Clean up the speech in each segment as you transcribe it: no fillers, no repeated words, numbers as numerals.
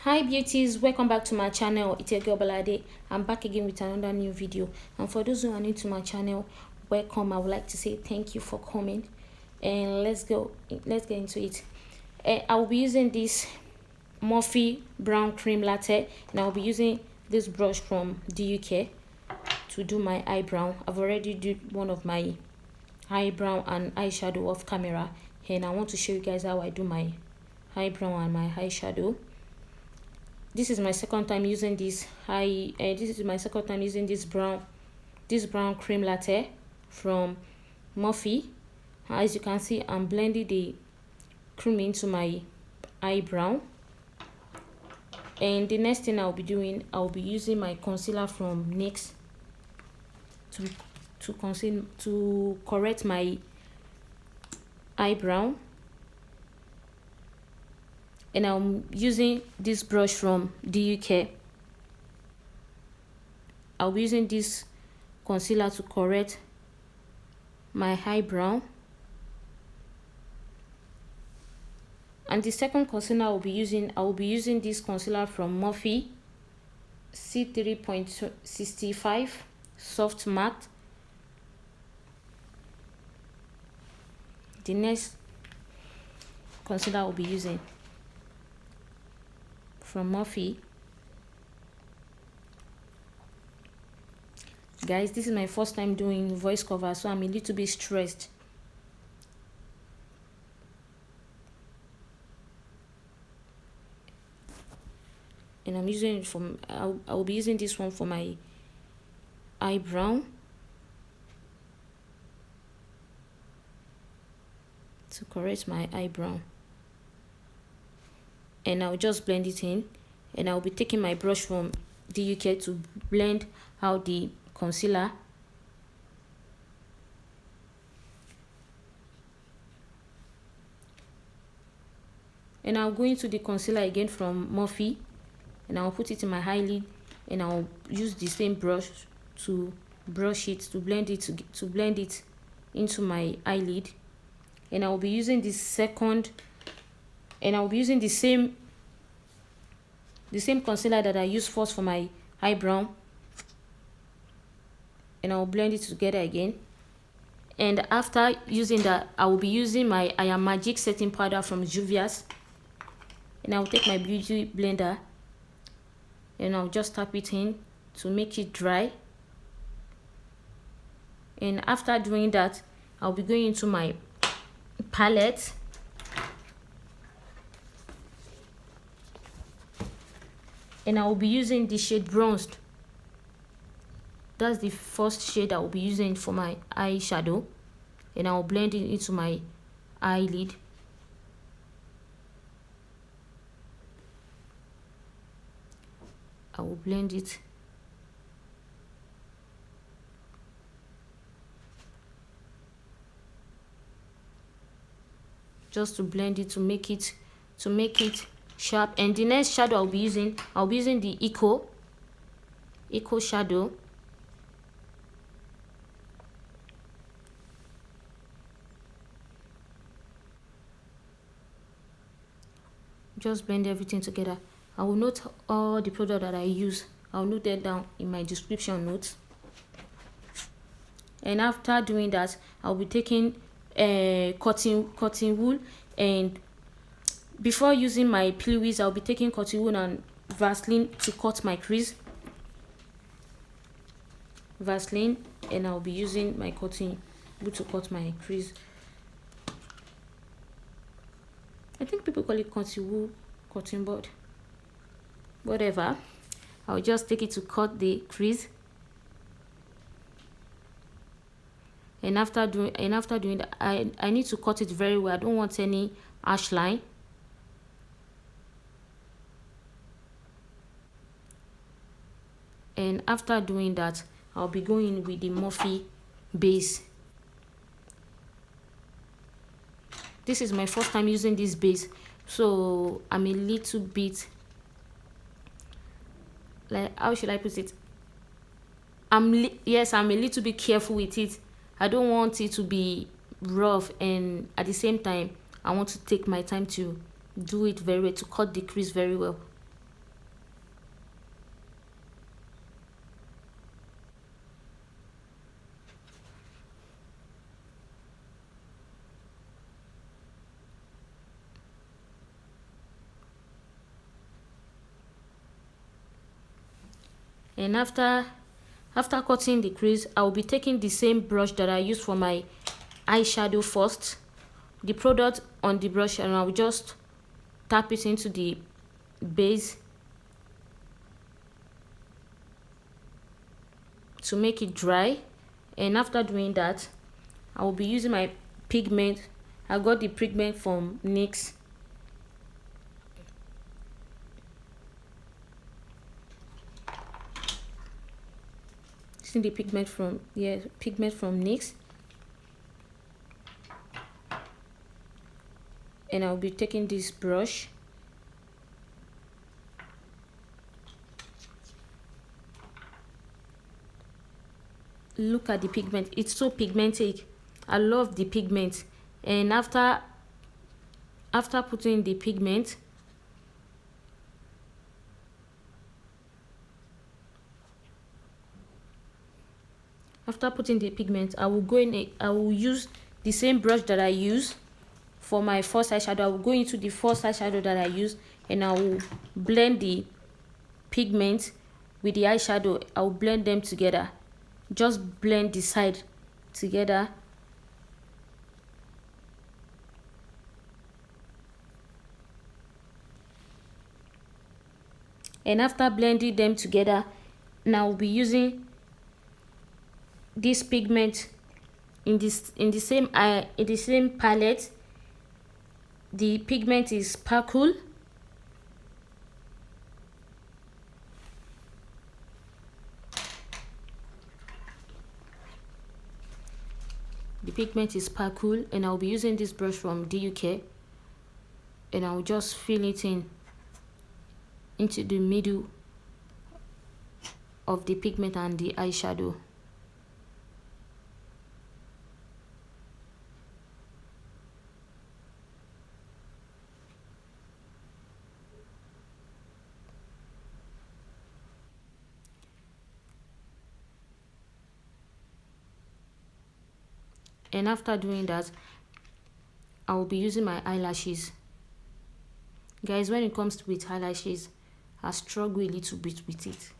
Hi beauties, welcome back to my channel. It's your girl Balade. I'm back again with another new video, and for those who are new to my channel, welcome. I would like to say thank you for coming, and let's get into it. I will be using this Morphe brown cream latte, and I'll be using this brush from the UK to do my eyebrow. I've already did one of my eyebrow and eyeshadow off camera, and I want to show you guys how I do my eyebrow and my eyeshadow. This is my second time using this brown cream latte from Morphe. As you can see, I'm blending the cream into my eyebrow, and the next thing I'll be doing, I'll be using my concealer from NYX to correct my eyebrow. And I'm using this brush from the UK. I'll be using this concealer to correct my eyebrow. And the second concealer I will be using this concealer from Morphe C3.65 Soft Matte. The next concealer I will be using from Morphe. Guys, this is my first time doing voice cover, so I'm a little bit stressed. And I'm using it from I'll be using this one for my eyebrow to correct my eyebrow. And I'll just blend it in, and I'll be taking my brush from the UK to blend out the concealer. And I'll go into the concealer again from Morphe, and I'll put it in my eyelid, and I'll use the same brush to brush it, to blend it into my eyelid. And I'll be using the same concealer that I used first for my eyebrow, and I'll blend it together again. And after using that, I will be using my I Am Magic setting powder from Juvia, and I'll take my beauty blender and I'll just tap it in to make it dry. And after doing that, I'll be going into my palette and I will be using the shade Bronzed. That's the first shade I will be using for my eyeshadow, and I will blend it into my eyelid. I will blend it. Just to blend it, to make it sharp. And the next shadow I'll be using the Eco shadow. Just blend everything together. I will note all the product that I use. I'll note that down in my description notes. And after doing that, I'll be taking cotton wool, and before using my pillows, I'll be taking cotton wool and Vaseline to cut my crease. Vaseline, and I'll be using my cotton wool to cut my crease. I think people call it cotton wool, cotton bud, whatever. I'll just take it to cut the crease. And after doing that, I need to cut it very well. I don't want any harsh line. And after doing that, I'll be going with the Morphe base. This is my first time using this base, so I'm a little bit, like, how should I put it? I'm a little bit careful with it. I don't want it to be rough, and at the same time, I want to take my time to do it very well, to cut the crease very well. And after cutting the crease, I will be taking the same brush that I used for my eyeshadow first, the product on the brush, and I will just tap it into the base to make it dry. And after doing that, I will be using my pigment. I got the pigment from M.A.C. See the pigment from M.A.C. And I'll be taking this brush look at the pigment. It's so pigmented. I love the pigment. And after putting the pigment, I will use the same brush that I use for my first eyeshadow. I will go into the first eyeshadow that I use, and I will blend the pigment with the eyeshadow. I will blend them together. Just blend the side together. And after blending them together, now I'll be using this pigment in the same palette. The pigment is Sparkle. And I'll be using this brush from the UK, and I'll just fill it into the middle of the pigment and the eyeshadow. And after doing that, I will be using my eyelashes. Guys, when it comes with eyelashes, I struggle a little bit with it.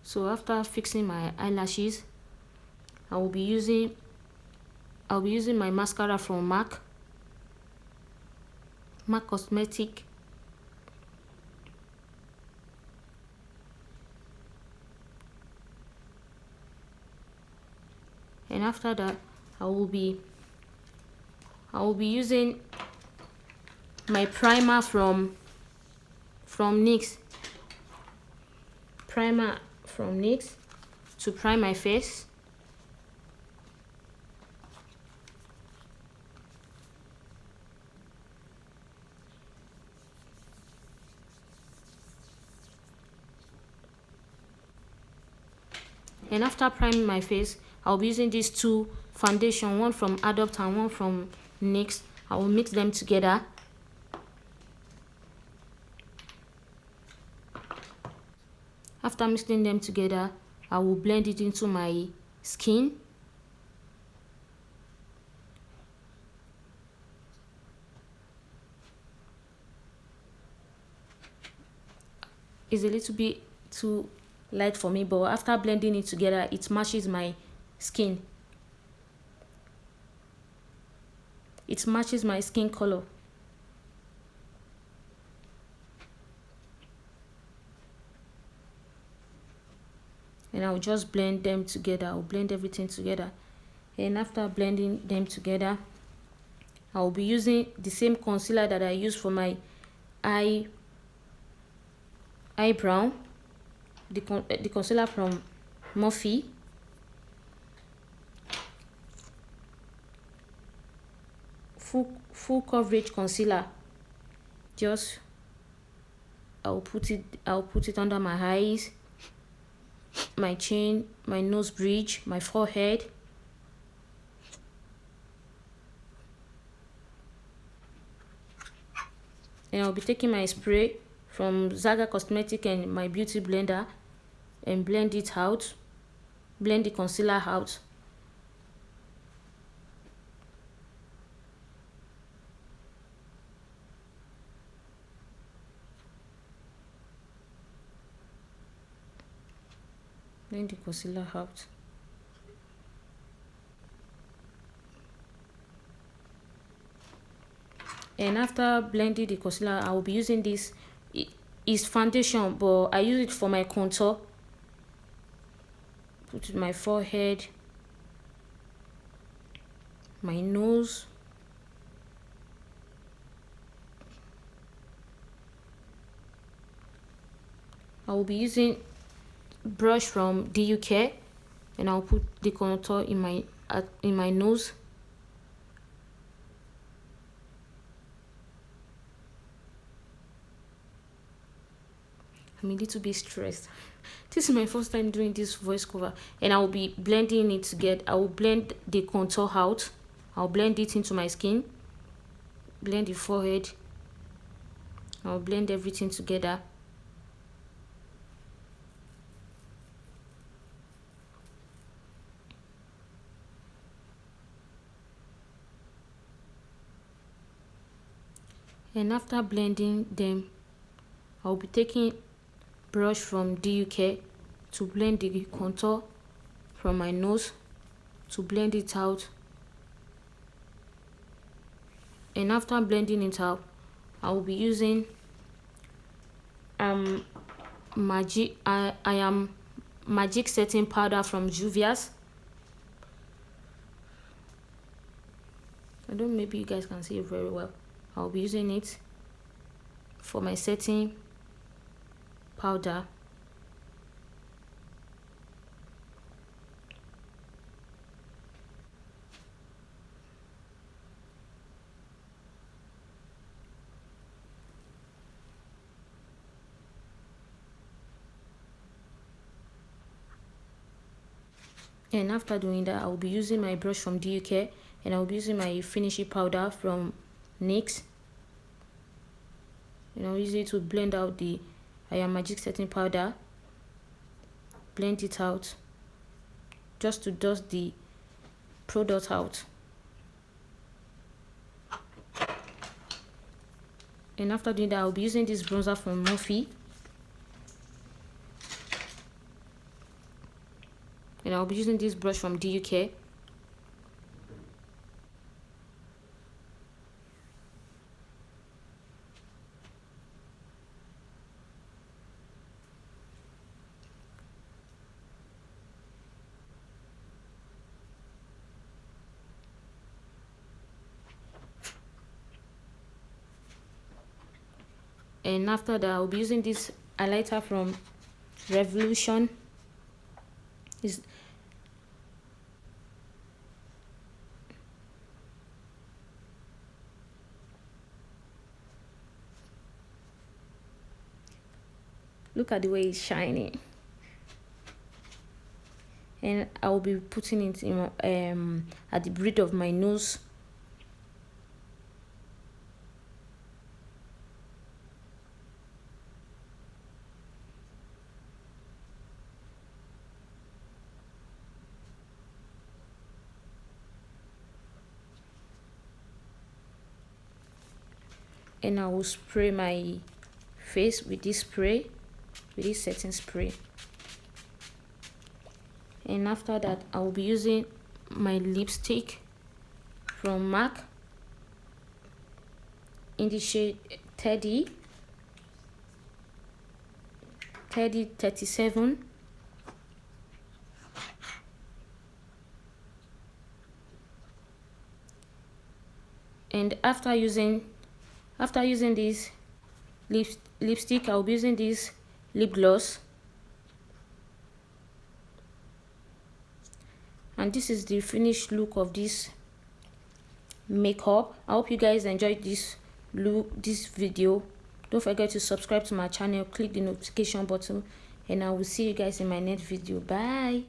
So after fixing my eyelashes, I'll be using my mascara from M.A.C Cosmetic. And after that, I will be using my primer from M.A.C. Primer from M.A.C to prime my face. And after priming my face, I'll be using these two foundation, one from Adopt and one from M.A.C. I will mix them together. After mixing them together, I will blend it into my skin. It's a little bit too light for me, but after blending it together, it matches my skin. It matches my skin color. And I'll just blend them together. I'll blend everything together. And after blending them together, I'll be using the same concealer that I use for my eyebrow, the concealer from Morphe. Full coverage concealer. Just I'll put it under my eyes, my chin, my nose bridge, my forehead. And I'll be taking my spray from Zaga Cosmetic and my beauty blender and blend it out, blend the concealer out. blend the concealer out. And after blending the concealer, I will be using this. It's foundation, but I use it for my contour. Put it in my forehead, my nose, I will be using brush from the UK, and I'll put the contour in my nose. I'm a little bit stressed. This is my first time doing this voice cover, and I will be blending it together. I will blend the contour out. I'll blend it into my skin, blend the forehead. I'll blend everything together. And after blending them, I'll be taking brush from the UK to blend the contour from my nose, to blend it out. And after blending it out, I will be using magic setting powder from Juvia's. I don't, maybe you guys can see it very well. I'll be using it for my setting powder. And after doing that, I'll be using my brush from the UK, and I'll be using my finishing powder from NYX. And I'll use it to blend out the magic setting powder. Blend it out, just to dust the product out. And after doing that, I'll be using this bronzer from Morphe. And I'll be using this brush from the UK. And after that, I'll be using this highlighter from Revolution. Look at the way it's shining. And I will be putting it in at the bridge of my nose. And I will spray my face with this spray, with this setting spray. And after that, I will be using my lipstick from M.A.C in the shade 37. And after using this lipstick, I'll be using this lip gloss. And this is the finished look of this makeup. I hope you guys enjoyed this video. Don't forget to subscribe to my channel, click the notification button, and I will see you guys in my next video. Bye.